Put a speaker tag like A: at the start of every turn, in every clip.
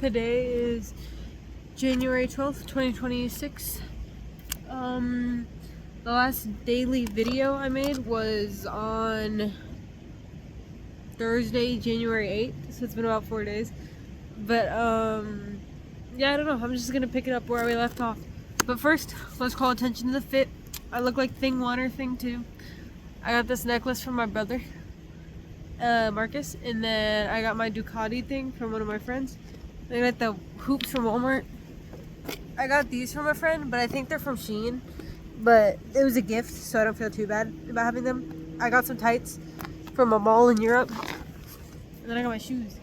A: Today is January 12th, 2026. The last daily video I made was on Thursday, January 8th, so it's been about 4 days. But, yeah, I don't know. I'm just gonna pick it up where we left off. But first, let's call attention to the fit. I look like Thing 1 or Thing 2. I got this necklace from my brother, Marcus, and then I got my Ducati thing from one of my friends. I got the hoops from Walmart. I got these from a friend, but I think they're from Shein. But it was a gift, so I don't feel too bad about having them. I got some tights from a mall in Europe. And then I got my shoes.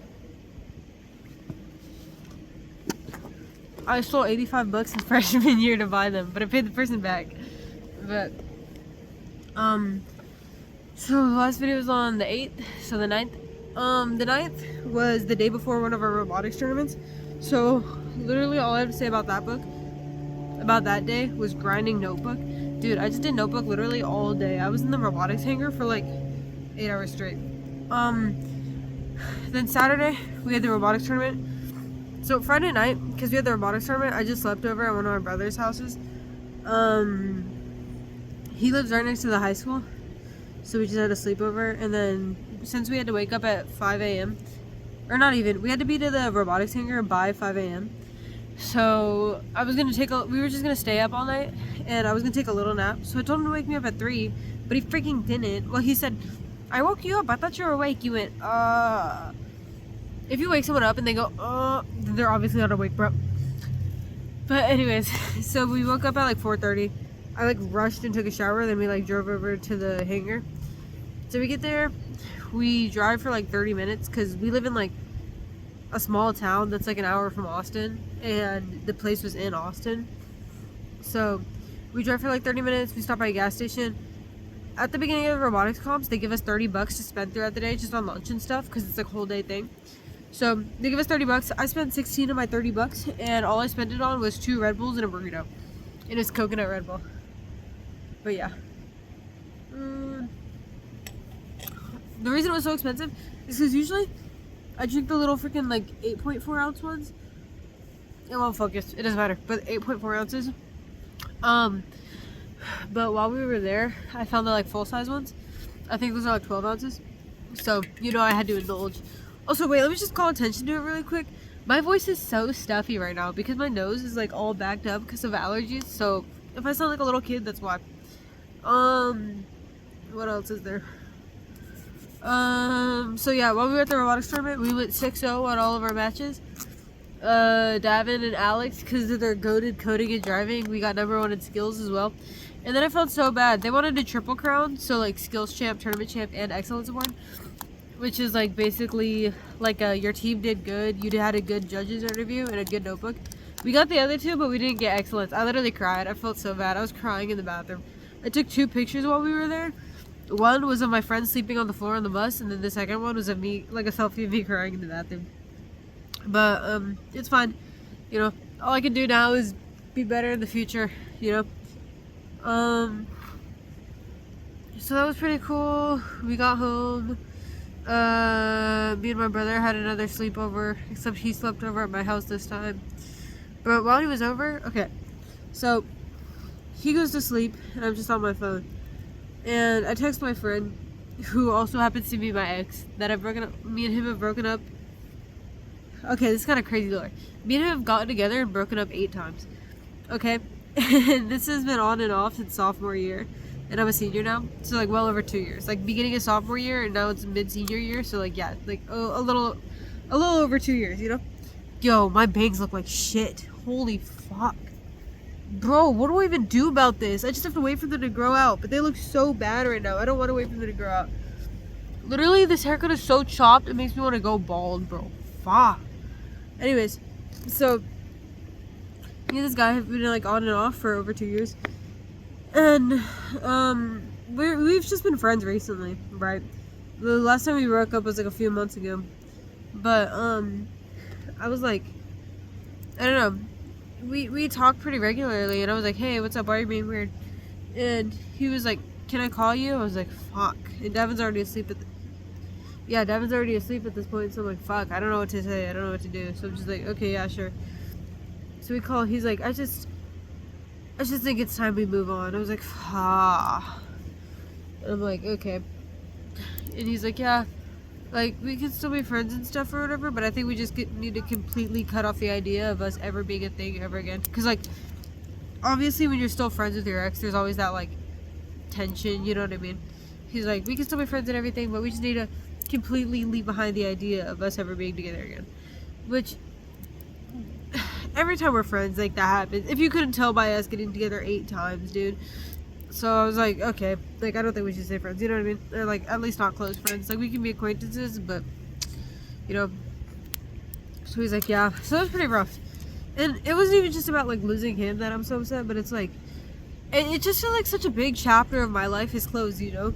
A: I stole 85 bucks in freshman year to buy them, but I paid the person back. But, so the last video was on the 8th, so the 9th. The 9th was the day before one of our robotics tournaments. So literally all I have to say about that day was grinding notebook. Dude, I just did notebook literally all day. I was in the robotics hangar for like 8 hours straight. Then Saturday we had the robotics tournament. So Friday night, because we had the robotics tournament, I just slept over at one of my brother's houses. He lives right next to the high school, so we just had a sleepover. And then since we had to wake up at 5 a.m. or not even, we had to be to the robotics hangar by 5 a.m. So we were just gonna stay up all night, and I was gonna take a little nap. So I told him to wake me up at 3, but he freaking didn't. Well, he said, "I woke you up. I thought you were awake." You went, If you wake someone up and they go, they're obviously not awake, bro. But anyways, so we woke up at like 4:30. I like rushed and took a shower, then we like drove over to the hangar. So we get there, we drive for like 30 minutes because we live in like a small town that's like an hour from Austin, and the place was in Austin. So we drive for like 30 minutes, we stop by a gas station. At the beginning of the robotics comps, they give us 30 bucks to spend throughout the day just on lunch and stuff because it's like a whole day thing. So they give us 30 bucks. I spent 16 of my 30 bucks, and all I spent it on was 2 Red Bulls and a burrito. And it's coconut Red Bull. But yeah. The reason it was so expensive is because usually I drink the little freaking like 8.4 ounce ones. It won't focus. It doesn't matter. But 8.4 ounces. But while we were there, I found the like full size ones. I think those are like 12 ounces. So, I had to indulge. Also, wait, let me just call attention to it really quick. My voice is so stuffy right now because my nose is like all backed up because of allergies. So if I sound like a little kid, that's why. What else is there? So yeah, while we were at the robotics tournament, we went 6-0 on all of our matches. Davin and Alex, because of their goated coding and driving, we got #1 in skills as well. And then I felt so bad. They wanted a triple crown, so like skills champ, tournament champ, and excellence award, which is like basically like your team did good, you had a good judges interview and a good notebook. We got the other 2, but we didn't get excellence. I literally cried. I felt so bad. I was crying in the bathroom. I took 2 pictures while we were there. One was of my friend sleeping on the floor on the bus, and then the second one was of me, like a selfie of me crying in the bathroom. But it's fine. All I can do now is be better in the future. So that was pretty cool. We got home. Me and my brother had another sleepover, except he slept over at my house this time. But while he was over, okay, so he goes to sleep, and I'm just on my phone. And I text my friend, who also happens to be my ex, that me and him have broken up. Okay, this is kind of crazy lore. Me and him have gotten together and broken up 8 times. Okay? And this has been on and off since sophomore year. And I'm a senior now, so like well over 2 years. Like beginning of sophomore year, and now it's mid-senior year, so like yeah, like a little over 2 years, Yo, my bangs look like shit. Holy fuck. Bro, what do I even do about this? I just have to wait for them to grow out, but they look so bad right now. I don't want to wait for them to grow out. Literally, this haircut is so chopped, it makes me want to go bald, bro. Fuck. Anyways, so me and this guy have been like on and off for over 2 years. And we've just been friends recently, right? The last time we broke up was like a few months ago. But I was like, I don't know. We talk pretty regularly, and I was like, "Hey, what's up? Why are you being weird?" And he was like, "Can I call you?" I was like, "Fuck." And Devin's already asleep yeah, Devin's already asleep at this point, so I'm like, fuck, I don't know what to say, I don't know what to do. So I'm just like, okay, yeah, sure. So we call, he's like, I just think it's time we move on. I was like, ah. And I'm like, okay. And he's like, yeah, like, we can still be friends and stuff or whatever, but I think we just need to completely cut off the idea of us ever being a thing ever again. Because, like, obviously when you're still friends with your ex, there's always that, like, tension, you know what I mean? He's like, we can still be friends and everything, but we just need to completely leave behind the idea of us ever being together again. Which, every time we're friends, like, that happens. If you couldn't tell by us getting together 8 times, dude. So I was like, okay, like, I don't think we should stay friends, you know what I mean? Or, like, at least not close friends. Like, we can be acquaintances, but, you know. So he's like, yeah. So it was pretty rough. And it wasn't even just about, like, losing him that I'm so upset, but it's like, it just feels like such a big chapter of my life is closed, you know?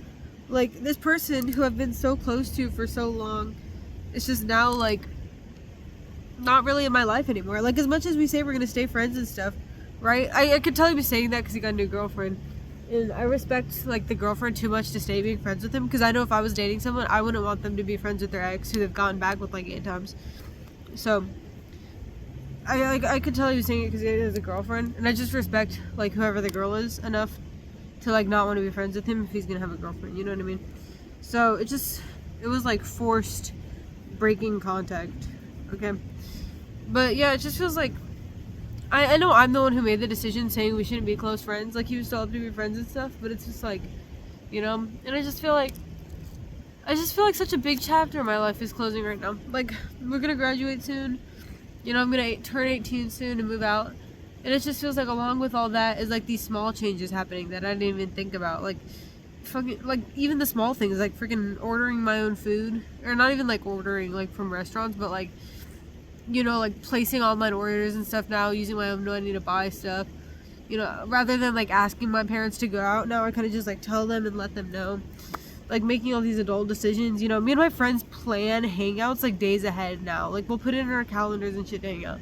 A: Like, this person who I've been so close to for so long, it's just now, like, not really in my life anymore. Like, as much as we say we're gonna stay friends and stuff, right? I could tell he was saying that because he got a new girlfriend. And I respect, like, the girlfriend too much to stay being friends with him, because I know if I was dating someone, I wouldn't want them to be friends with their ex who they've gotten back with, like, 8 times. So, I could tell he was saying it because he has a girlfriend, and I just respect, like, whoever the girl is enough to, like, not want to be friends with him if he's gonna have a girlfriend, you know what I mean? So, it was, like, forced breaking contact, okay? But, yeah, it just feels like, I know I'm the one who made the decision saying we shouldn't be close friends, like, he was still have to be friends and stuff, but it's just, like, you know? And I just feel like such a big chapter of my life is closing right now. Like, we're gonna graduate soon, you know, I'm gonna turn 18 soon and move out, and it just feels like along with all that is, like, these small changes happening that I didn't even think about, like, fucking, like, even the small things, like, freaking ordering my own food, or not even, like, ordering, like, from restaurants, but, like, you know, like, placing online orders and stuff now, using my own money to buy stuff, you know, rather than, like, asking my parents to go out, now I kind of just, like, tell them and let them know, like, making all these adult decisions, you know, me and my friends plan hangouts, like, days ahead now, like, we'll put it in our calendars and shit to hang out.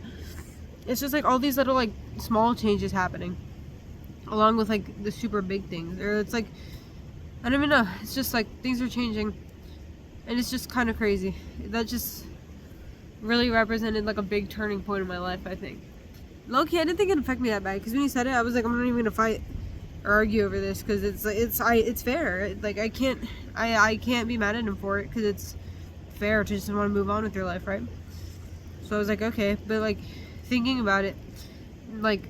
A: It's just, like, all these little, like, small changes happening, along with, like, the super big things, or it's, like, I don't even know, it's just, like, things are changing, and it's just kind of crazy. That just really represented, like, a big turning point in my life, I think. Low-key, I didn't think it'd affect me that bad, because when you said it, I was like, I'm not even gonna fight or argue over this, because it's fair. Like, I can't be mad at him for it, because it's fair to just want to move on with your life, right? So I was like, okay, but, like, thinking about it, like,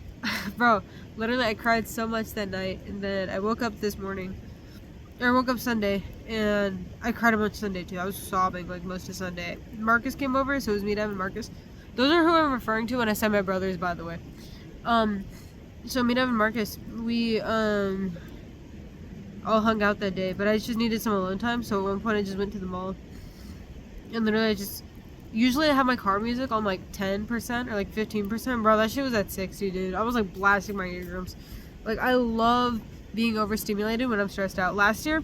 A: bro, literally I cried so much that night, and then I woke up this morning, or I woke up Sunday, and I cried a bunch Sunday too. I was sobbing, like, most of Sunday. Marcus came over, so it was me, Dev, and Marcus. Those are who I'm referring to when I said my brothers, by the way. So me, Dev, and Marcus, we, all hung out that day, but I just needed some alone time, so at one point I just went to the mall, and literally usually I have my car music on, like, 10% or, like, 15%. Bro, that shit was at 60, dude. I was, like, blasting my eardrums. Like, I love being overstimulated when I'm stressed out. Last year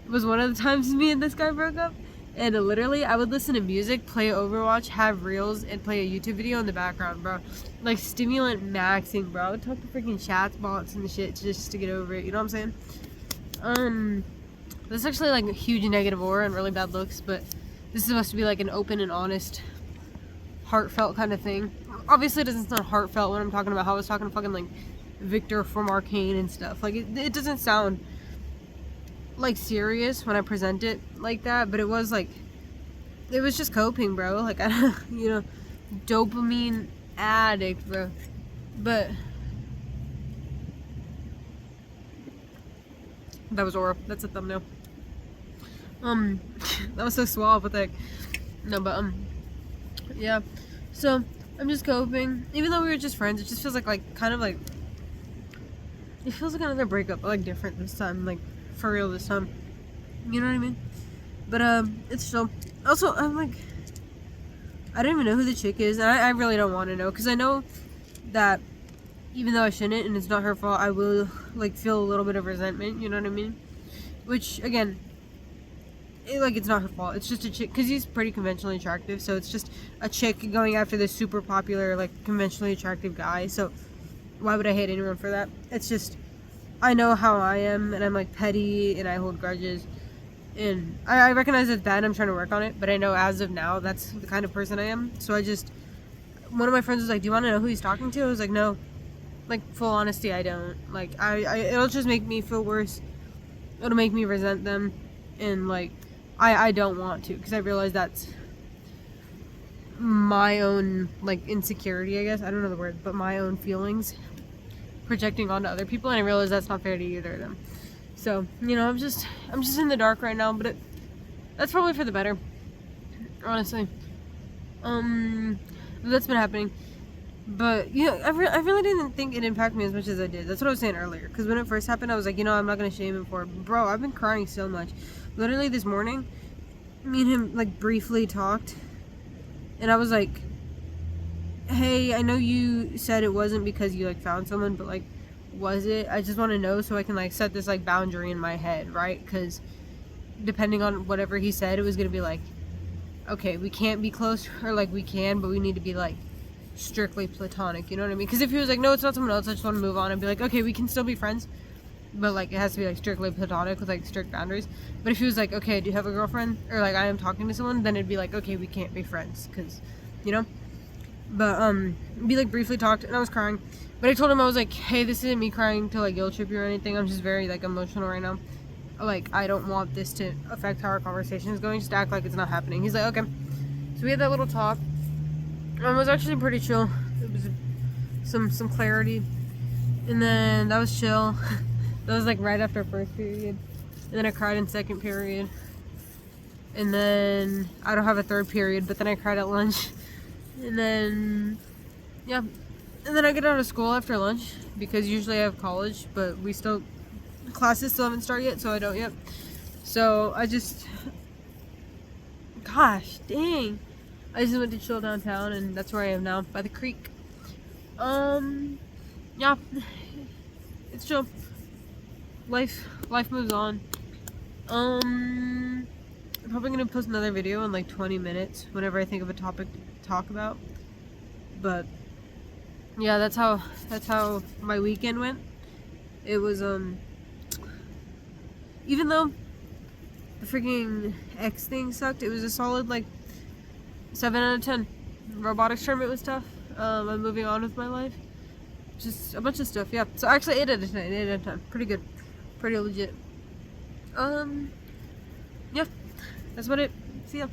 A: was one of the times me and this guy broke up, and literally I would listen to music, play Overwatch, have reels, and play a YouTube video in the background, bro. Like, stimulant maxing, bro. I would talk to freaking chat bots and shit just to get over it, you know what I'm saying? This is actually, like, a huge negative aura and really bad looks, but this is supposed to be, like, an open and honest, heartfelt kind of thing. Obviously it doesn't sound heartfelt when I'm talking about how I was talking to fucking, like, Victor from Arcane and stuff. Like, it doesn't sound, like, serious when I present it like that, but it was, like, it was just coping, bro. Like, you know, dopamine addict, bro. But that was Aura. That's a thumbnail. That was so suave, what the heck. No, but, yeah. So, I'm just coping. Even though we were just friends, it just feels like, kind of, like, it feels like another breakup, but, like, different this time, like, for real this time. You know what I mean? But, it's still, also, I'm, like, I don't even know who the chick is, and I really don't want to know, because I know that even though I shouldn't, and it's not her fault, I will, like, feel a little bit of resentment, you know what I mean? Which, again, it's not her fault. It's just a chick, because he's pretty conventionally attractive, so it's just a chick going after this super popular, like, conventionally attractive guy, so why would I hate anyone for that? It's just, I know how I am, and I'm, like, petty, and I hold grudges, And I recognize it's bad and I'm trying to work on it, but I know as of now that's the kind of person I am. So one of my friends was like, do you want to know who he's talking to? I was like, no. Like, full honesty, I don't. Like, it'll just make me feel worse. It'll make me resent them. And, like, I don't want to, because I realize that's my own, like, insecurity, I guess. I don't know the word, but my own feelings projecting onto other people, and I realize that's not fair to either of them. So, you know, I'm just in the dark right now, but that's probably for the better, honestly. That's been happening. But, you know, I really didn't think it impacted me as much as I did. That's what I was saying earlier. Because when it first happened, I was like, you know, I'm not going to shame him for it. Bro, I've been crying so much. Literally this morning, me and him, like, briefly talked. And I was like, hey, I know you said it wasn't because you, like, found someone, but, like, was it? I just want to know so I can, like, set this, like, boundary in my head, right? Because depending on whatever he said, it was going to be like, okay, we can't be close, or, like, we can, but we need to be, like, strictly platonic, you know what I mean? Because if he was like, no, it's not someone else, I just want to move on, and be like, okay, we can still be friends, but, like, it has to be, like, strictly platonic with, like, strict boundaries. But if he was like, okay, do you have a girlfriend, or, like, I am talking to someone, then it'd be like, okay, we can't be friends, because, you know? But, we, like, briefly talked, and I was crying, but I told him, I was like, hey, this isn't me crying to, like, guilt trip you or anything, I'm just very, like, emotional right now. Like, I don't want this to affect how our conversation is going, just act like it's not happening. He's like, okay. So we had that little talk. It was actually pretty chill. It was some clarity, and then that was chill. That was like right after first period, and then I cried in second period, and then I don't have a third period, but then I cried at lunch, and then yeah, and then I get out of school after lunch because usually I have college, but classes still haven't started yet, so I don't yet. So gosh dang. I just went to chill downtown, and that's where I am now, by the creek. Yeah, it's chill. Life moves on. I'm probably gonna post another video in like 20 minutes whenever I think of a topic to talk about. But yeah, that's how my weekend went. It was even though the freaking X thing sucked, it was a solid like 7 out of 10. Robotics tournament was tough. I'm moving on with my life. Just a bunch of stuff, yeah. So actually 8 out of 10, 8 out of 10. Pretty good. Pretty legit. Yeah. That's about it. See ya.